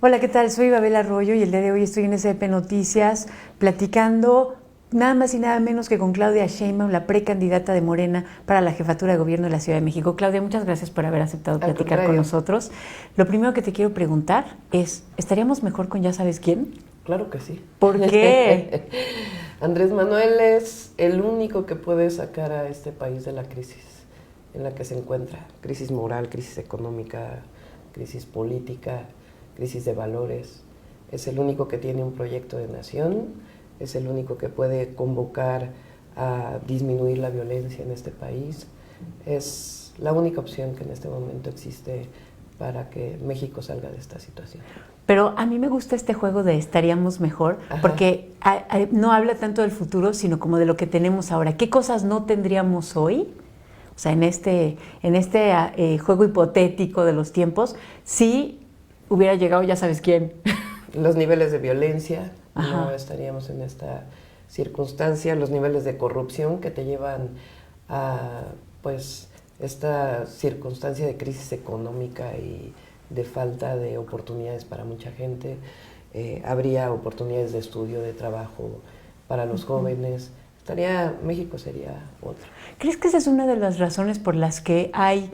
Hola, ¿qué tal? Soy Babel Arroyo y el día de hoy estoy en SDP Noticias platicando nada más y nada menos que con Claudia Sheinbaum, la precandidata de Morena para la jefatura de gobierno de la Ciudad de México. Claudia, muchas gracias por haber aceptado platicar con nosotros. Lo primero que te quiero preguntar es, ¿estaríamos mejor con ya sabes quién? Claro que sí. ¿Por qué? Andrés Manuel es el único que puede sacar a este país de la crisis en la que se encuentra. Crisis moral, crisis económica, crisis política, crisis de valores. Es el único que tiene un proyecto de nación, es el único que puede convocar a disminuir la violencia en este país. Es la única opción que en este momento existe para que México salga de esta situación. Pero a mí me gusta este juego de estaríamos mejor, porque no habla tanto del futuro, sino como de lo que tenemos ahora. ¿Qué cosas no tendríamos hoy? O sea, en este juego hipotético de los tiempos, si hubiera llegado ya sabes quién. Los niveles de violencia, no estaríamos en esta circunstancia, los niveles de corrupción que te llevan a pues esta circunstancia de crisis económica y de falta de oportunidades para mucha gente. Habría oportunidades de estudio, de trabajo para los jóvenes. México sería otro. ¿Crees que esa es una de las razones por las que hay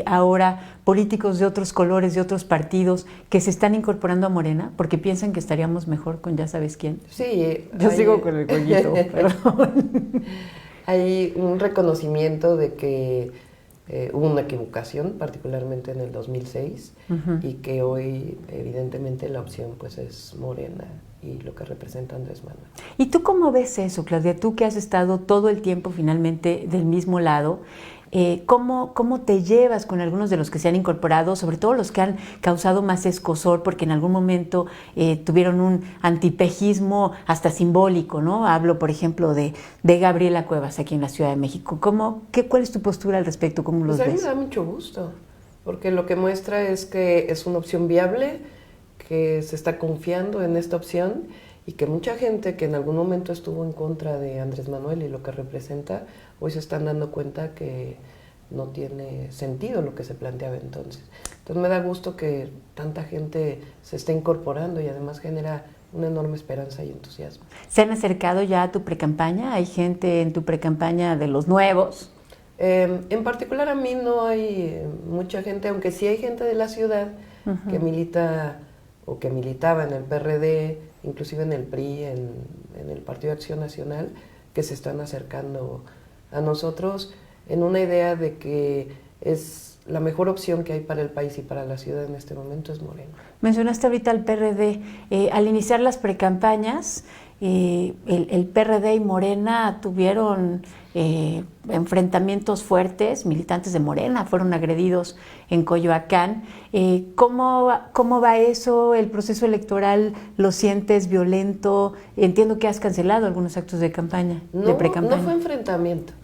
ahora políticos de otros colores, de otros partidos, que se están incorporando a Morena porque piensan que estaríamos mejor con ya sabes quién? Sí. Yo sigo con el cuellito, perdón. Hay un reconocimiento de que hubo una equivocación, particularmente en el 2006, y que hoy evidentemente la opción pues es Morena y lo que representa Andrés Manuel. ¿Y tú cómo ves eso, Claudia? Tú que has estado todo el tiempo finalmente del mismo lado, ¿cómo te llevas con algunos de los que se han incorporado, sobre todo los que han causado más escosor, porque en algún momento tuvieron un antipejismo hasta simbólico, ¿no? Hablo, por ejemplo, de Gabriela Cuevas aquí en la Ciudad de México. ¿Cuál es tu postura al respecto? ¿Cómo los ves? A mí me da mucho gusto, porque lo que muestra es que es una opción viable, que se está confiando en esta opción y que mucha gente que en algún momento estuvo en contra de Andrés Manuel y lo que representa, hoy se están dando cuenta que no tiene sentido lo que se planteaba entonces. Entonces me da gusto que tanta gente se esté incorporando y además genera una enorme esperanza y entusiasmo. ¿Se han acercado ya a tu precampaña? ¿Hay gente en tu precampaña de los nuevos? En particular a mí no hay mucha gente, aunque sí hay gente de la ciudad que milita o que militaba en el PRD, inclusive en el PRI, en el Partido de Acción Nacional, que se están acercando a nosotros en una idea de que es la mejor opción que hay para el país y para la ciudad en este momento es Morena. Mencionaste ahorita el PRD. Al iniciar las precampañas, el PRD y Morena tuvieron enfrentamientos fuertes. Militantes de Morena fueron agredidos en Coyoacán. ¿Cómo va eso? ¿El proceso electoral lo sientes violento? Entiendo que has cancelado algunos actos de campaña, de precampaña. No fue enfrentamiento.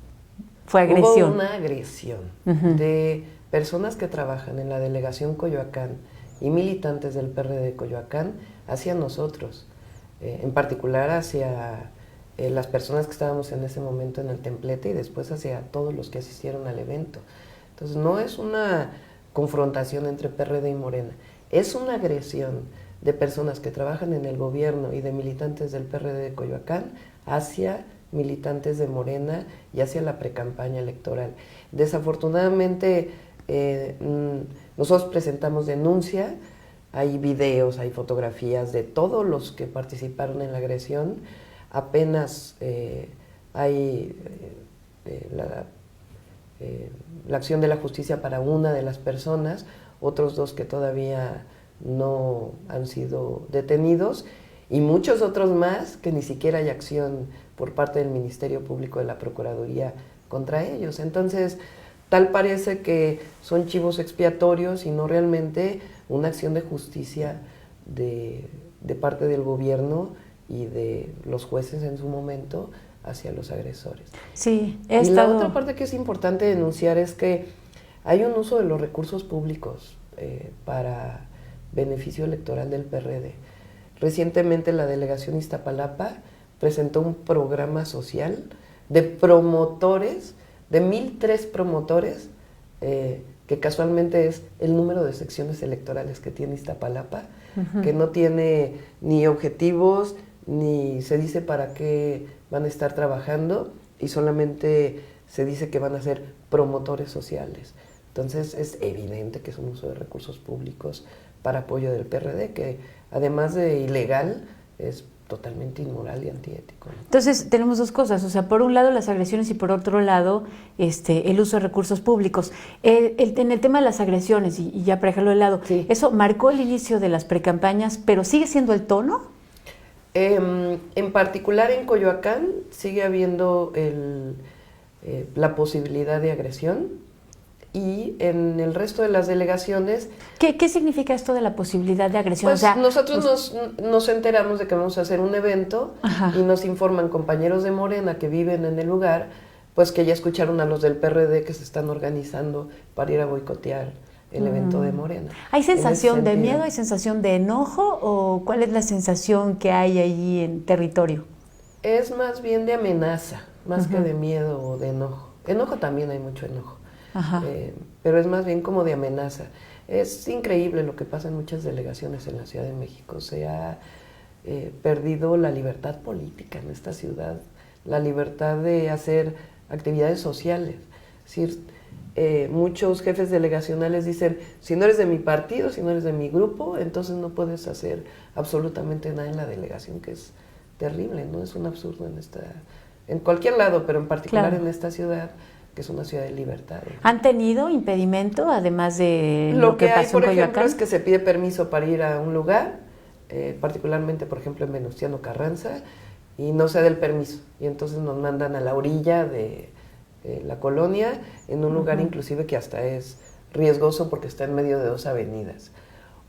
Fue agresión. Hubo una agresión de personas que trabajan en la delegación Coyoacán y militantes del PRD de Coyoacán hacia nosotros, en particular hacia las personas que estábamos en ese momento en el templete y después hacia todos los que asistieron al evento. Entonces no es una confrontación entre PRD y Morena, es una agresión de personas que trabajan en el gobierno y de militantes del PRD de Coyoacán hacia militantes de Morena y hacia la precampaña electoral. Desafortunadamente nosotros presentamos denuncia, hay videos, hay fotografías de todos los que participaron en la agresión, apenas hay la acción de la justicia para una de las personas, otros dos que todavía no han sido detenidos y muchos otros más que ni siquiera hay acción por parte del Ministerio Público de la Procuraduría contra ellos. Entonces, tal parece que son chivos expiatorios y no realmente una acción de justicia de parte del gobierno y de los jueces en su momento hacia los agresores. Sí, La otra parte que es importante denunciar es que hay un uso de los recursos públicos para beneficio electoral del PRD. Recientemente la delegación Iztapalapa presentó un programa social de promotores, de 1,003 promotores que que casualmente es el número de secciones electorales que tiene Iztapalapa, que no tiene ni objetivos, ni se dice para qué van a estar trabajando, y solamente se dice que van a ser promotores sociales. Entonces es evidente que es un uso de recursos públicos para apoyo del PRD, que además de ilegal, es totalmente inmoral y antiético, ¿no? Entonces tenemos dos cosas, o sea, por un lado las agresiones y por otro lado el uso de recursos públicos. En el tema de las agresiones, y ya para dejarlo de lado, Sí. ¿eso marcó el inicio de las precampañas, pero sigue siendo el tono? En particular en Coyoacán sigue habiendo la posibilidad de agresión, y en el resto de las delegaciones... ¿Qué significa esto de la posibilidad de agresión? Pues o sea, nosotros nos enteramos de que vamos a hacer un evento. Ajá. Y nos informan compañeros de Morena que viven en el lugar, pues que ya escucharon a los del PRD que se están organizando para ir a boicotear el evento de Morena. ¿Hay sensación de miedo, hay sensación de enojo o cuál es la sensación que hay allí en territorio? Es más bien de amenaza, más que de miedo o de enojo. Enojo también hay mucho enojo. Pero es más bien como de amenaza. Es increíble lo que pasa en muchas delegaciones en la Ciudad de México. Se ha perdido la libertad política en esta ciudad, la libertad de hacer actividades sociales. Es decir, muchos jefes delegacionales dicen, si no eres de mi partido, si no eres de mi grupo, entonces no puedes hacer absolutamente nada en la delegación, que es terrible, ¿no? Es un absurdo en cualquier lado, pero en particular en esta ciudad, que es una ciudad de libertad. ¿Han tenido impedimento, además de lo que pasó hay, por en ejemplo, Coyoacán? es que se pide permiso para ir a un lugar, particularmente, por ejemplo, en Venustiano Carranza, y no se da el permiso. Y entonces nos mandan a la orilla de la colonia, en un lugar inclusive que hasta es riesgoso porque está en medio de dos avenidas.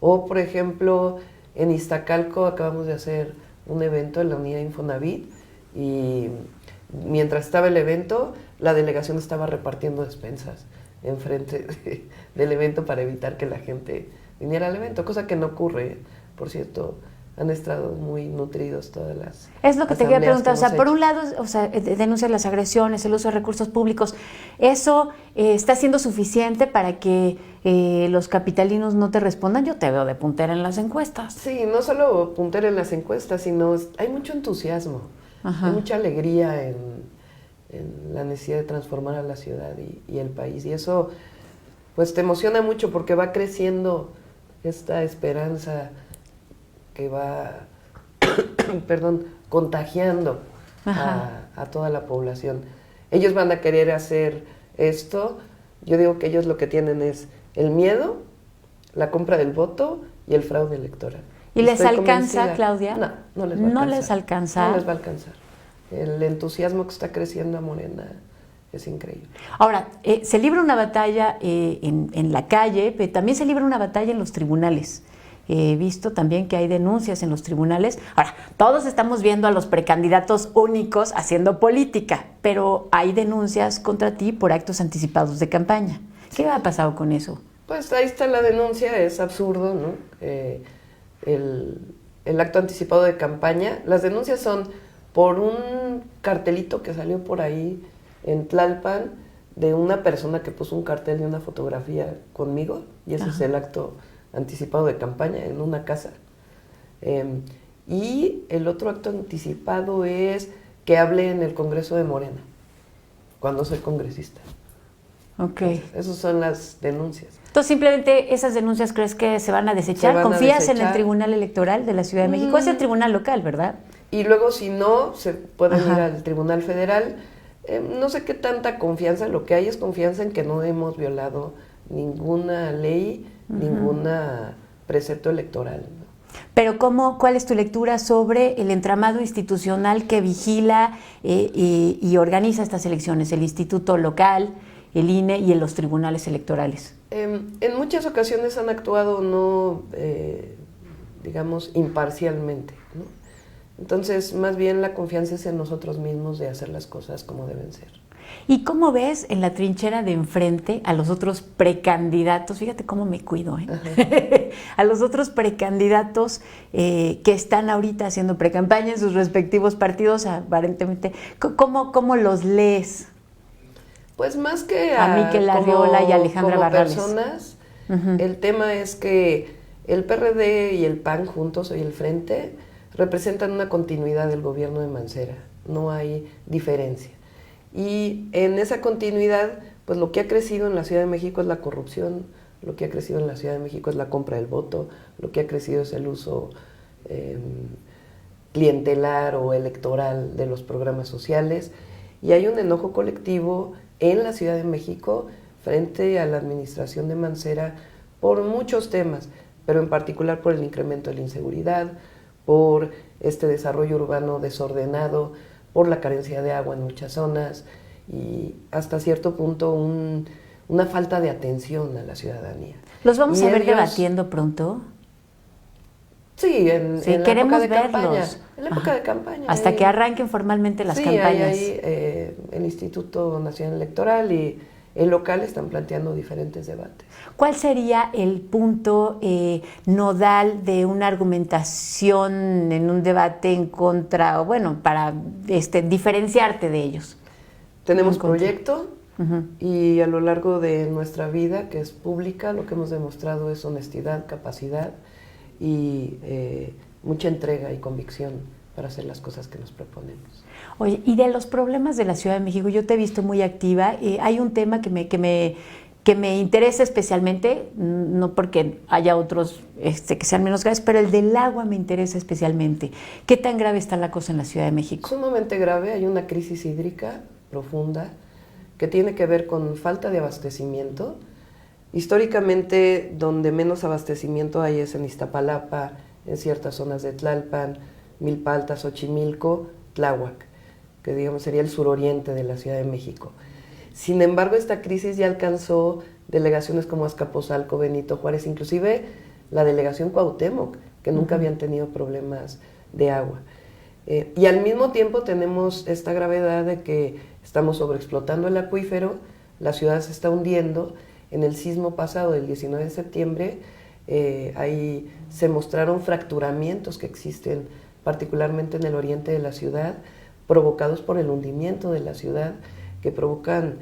O, por ejemplo, en Iztacalco acabamos de hacer un evento en la unidad Infonavit, y mientras estaba el evento, la delegación estaba repartiendo despensas enfrente del evento para evitar que la gente viniera al evento, cosa que no ocurre. Por cierto, han estado muy nutridos todas las... Es lo que te quería preguntar, o sea, por un lado, o sea, denuncias las agresiones, el uso de recursos públicos, ¿eso está siendo suficiente para que los capitalinos no te respondan? Yo te veo de puntera en las encuestas. Sí, no solo puntera en las encuestas, sino hay mucho entusiasmo. Hay mucha alegría en la necesidad de transformar a la ciudad y el país. Y eso pues te emociona mucho porque va creciendo esta esperanza que va contagiando a toda la población. Ellos van a querer hacer esto. Yo digo que ellos lo que tienen es el miedo, la compra del voto y el fraude electoral. ¿Y les alcanza, Claudia? No, no les va a alcanzar. ¿No les alcanza? No les va a alcanzar. El entusiasmo que está creciendo a Morena es increíble. Ahora, se libra una batalla en la calle, pero también se libra una batalla en los tribunales. He visto también que hay denuncias en los tribunales. Ahora, todos estamos viendo a los precandidatos únicos haciendo política, pero hay denuncias contra ti por actos anticipados de campaña. ¿Qué ha pasado con eso? Pues ahí está la denuncia, es absurdo, ¿no? El acto anticipado de campaña, las denuncias son por un cartelito que salió por ahí en Tlalpan de una persona que puso un cartel y una fotografía conmigo, y ese es el acto anticipado de campaña en una casa. Y el otro acto anticipado es que hable en el Congreso de Morena, cuando soy congresista. Ok. Esas son las denuncias. Entonces, simplemente esas denuncias, ¿crees que se van a desechar? ¿Confías en el Tribunal Electoral de la Ciudad de México? Es el tribunal local, ¿verdad? Y luego, si no, se pueden ir al Tribunal Federal. No sé qué tanta confianza, lo que hay es confianza en que no hemos violado ninguna ley, ningún precepto electoral, ¿no? Pero ¿cuál es tu lectura sobre el entramado institucional que vigila y organiza estas elecciones? El Instituto Local, el INE y en los tribunales electorales. En muchas ocasiones han actuado no, digamos, imparcialmente, ¿no? Entonces, más bien la confianza es en nosotros mismos de hacer las cosas como deben ser. ¿Y cómo ves en la trinchera de enfrente a los otros precandidatos? Fíjate cómo me cuido, a los otros precandidatos que están ahorita haciendo precampaña en sus respectivos partidos, aparentemente. ¿Cómo los lees? Pues más que a Mikel Arriola y Alejandra como Barrales. Personas, el tema es que el PRD y el PAN juntos, y el Frente, representan una continuidad del gobierno de Mancera, no hay diferencia. Y en esa continuidad, pues lo que ha crecido en la Ciudad de México es la corrupción, lo que ha crecido en la Ciudad de México es la compra del voto, lo que ha crecido es el uso clientelar o electoral de los programas sociales, y hay un enojo colectivo en la Ciudad de México frente a la administración de Mancera por muchos temas, pero en particular por el incremento de la inseguridad, por este desarrollo urbano desordenado, por la carencia de agua en muchas zonas y hasta cierto punto una falta de atención a la ciudadanía. ¿Los vamos a ver debatiendo pronto? Sí, en la queremos época de verlos. campaña. En la época de campaña. Hasta que arranquen formalmente las campañas. Sí, el Instituto Nacional Electoral y el local están planteando diferentes debates. ¿Cuál sería el punto nodal de una argumentación en un debate en contra, o bueno, para diferenciarte de ellos? Tenemos proyecto y a lo largo de nuestra vida, que es pública, lo que hemos demostrado es honestidad, capacidad y mucha entrega y convicción para hacer las cosas que nos proponemos. Oye, y de los problemas de la Ciudad de México, yo te he visto muy activa. Hay un tema que me interesa especialmente, no porque haya otros que sean menos graves, pero el del agua me interesa especialmente. ¿Qué tan grave está la cosa en la Ciudad de México? Sumamente grave, hay una crisis hídrica profunda que tiene que ver con falta de abastecimiento. Históricamente, donde menos abastecimiento hay es en Iztapalapa, en ciertas zonas de Tlalpan, Milpa Alta, Xochimilco, Tláhuac, que digamos sería el suroriente de la Ciudad de México. Sin embargo, esta crisis ya alcanzó delegaciones como Azcapotzalco, Benito Juárez, inclusive la delegación Cuauhtémoc, que nunca habían tenido problemas de agua. Y al mismo tiempo tenemos esta gravedad de que estamos sobreexplotando el acuífero, la ciudad se está hundiendo. En el sismo pasado del 19 de septiembre, ahí se mostraron fracturamientos que existen, particularmente en el oriente de la ciudad, provocados por el hundimiento de la ciudad, que provocan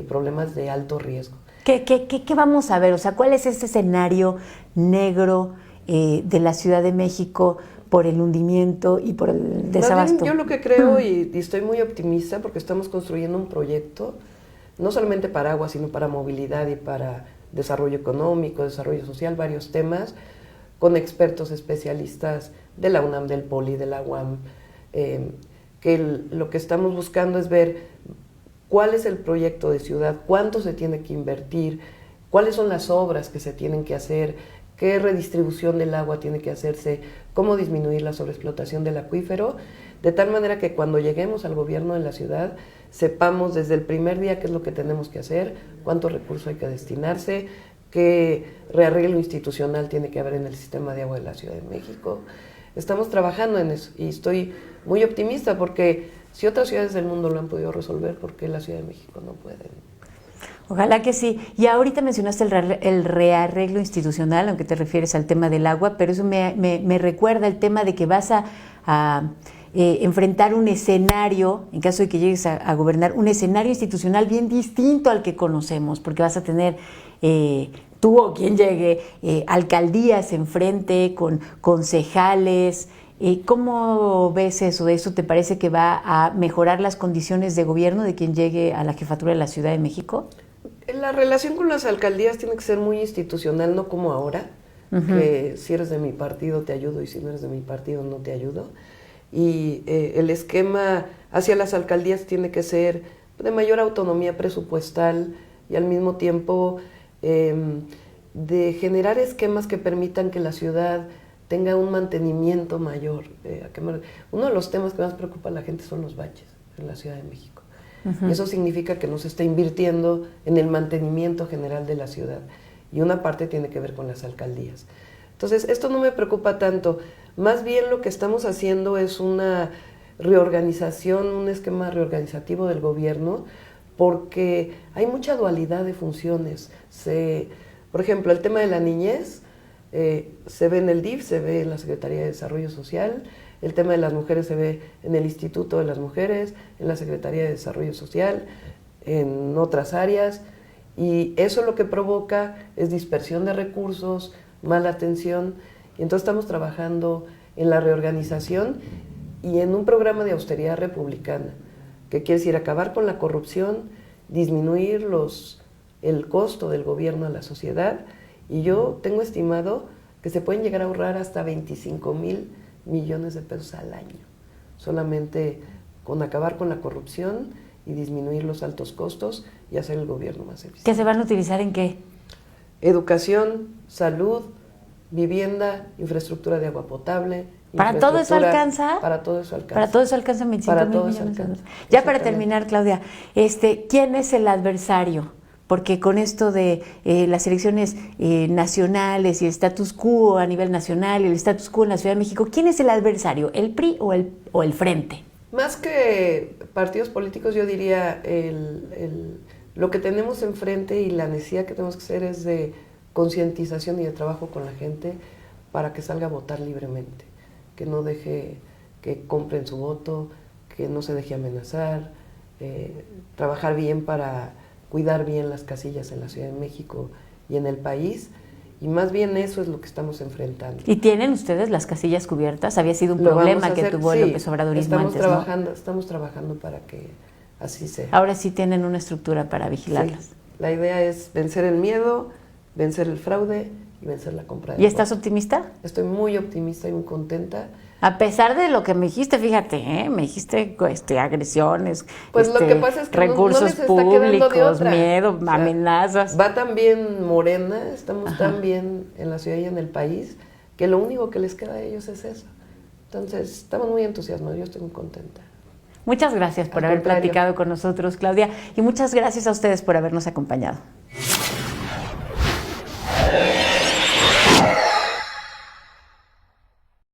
problemas de alto riesgo. ¿Qué vamos a ver? O sea, ¿cuál es este escenario negro de la Ciudad de México por el hundimiento y por el desabasto? Yo lo que creo, y estoy muy optimista, porque estamos construyendo un proyecto, no solamente para agua, sino para movilidad y para desarrollo económico, desarrollo social, varios temas, con expertos especialistas de la UNAM, del POLI, de la UAM, que lo que estamos buscando es ver cuál es el proyecto de ciudad, cuánto se tiene que invertir, cuáles son las obras que se tienen que hacer, qué redistribución del agua tiene que hacerse, cómo disminuir la sobreexplotación del acuífero, de tal manera que cuando lleguemos al gobierno de la ciudad sepamos desde el primer día qué es lo que tenemos que hacer, cuántos recursos hay que destinarse, qué rearreglo institucional tiene que haber en el sistema de agua de la Ciudad de México. Estamos trabajando en eso y estoy muy optimista porque si otras ciudades del mundo lo han podido resolver, ¿por qué la Ciudad de México no puede? Ojalá que sí. Y ahorita mencionaste el rearreglo institucional, aunque te refieres al tema del agua, pero eso me recuerda el tema de que vas a enfrentar un escenario, en caso de que llegues a gobernar, un escenario institucional bien distinto al que conocemos, porque vas a tener tú o quien llegue, alcaldías enfrente, con concejales. ¿Cómo ves eso? ¿Eso te parece que va a mejorar las condiciones de gobierno de quien llegue a la jefatura de la Ciudad de México? La relación con las alcaldías tiene que ser muy institucional, no como ahora, que si eres de mi partido te ayudo y si no eres de mi partido no te ayudo. Y el esquema hacia las alcaldías tiene que ser de mayor autonomía presupuestal y al mismo tiempo de generar esquemas que permitan que la ciudad tenga un mantenimiento mayor. Uno de los temas que más preocupa a la gente son los baches en la Ciudad de México. Y eso significa que no se está invirtiendo en el mantenimiento general de la ciudad. Y una parte tiene que ver con las alcaldías. Entonces, esto no me preocupa tanto. Más bien lo que estamos haciendo es una reorganización, un esquema reorganizativo del gobierno, porque hay mucha dualidad de funciones. Por ejemplo, el tema de la niñez se ve en el DIF, se ve en la Secretaría de Desarrollo Social. El tema de las mujeres se ve en el Instituto de las Mujeres, en la Secretaría de Desarrollo Social. en otras áreas, y eso lo que provoca es dispersión de recursos, mala atención, y entonces estamos trabajando en la reorganización y en un programa de austeridad republicana, que quiere decir acabar con la corrupción, disminuir el costo del gobierno a la sociedad, y yo tengo estimado que se pueden llegar a ahorrar hasta 25,000 millones de pesos al año, solamente con acabar con la corrupción y disminuir los altos costos y hacer el gobierno más eficiente. ¿Que se van a utilizar en qué? Educación, salud, vivienda, infraestructura de agua potable. ¿Para todo eso alcanza? Para todo eso alcanza. Para todo eso alcanza 25,000 millones de dólares. Ya para terminar, Claudia, ¿quién es el adversario? Porque con esto de las elecciones nacionales y el status quo a nivel nacional y el status quo en la Ciudad de México, ¿quién es el adversario? ¿El PRI o el Frente? Más que partidos políticos, yo diría lo que tenemos enfrente y la necesidad que tenemos que hacer es de concientización y de trabajo con la gente para que salga a votar libremente, que no deje que compren su voto, que no se deje amenazar, trabajar bien para cuidar bien las casillas en la Ciudad de México y en el país, y más bien eso es lo que estamos enfrentando. ¿Y tienen ustedes las casillas cubiertas? Había sido un problema que tuvo el López Obradorismo antes, ¿no? Estamos trabajando para que así sea. Ahora sí tienen una estructura para vigilarlas. Sí. La idea es vencer el miedo, vencer el fraude y vencer la compra de ¿Y estás optimista? Estoy muy optimista y muy contenta. A pesar de lo que me dijiste, fíjate, me dijiste agresiones, pues lo que pasa es que recursos públicos, miedo, amenazas. Va tan bien Morena, estamos tan bien en la ciudad y en el país, que lo único que les queda a ellos es eso. Entonces, estamos muy entusiasmados, yo estoy muy contenta. Muchas gracias por haber platicado con nosotros, Claudia, y muchas gracias a ustedes por habernos acompañado.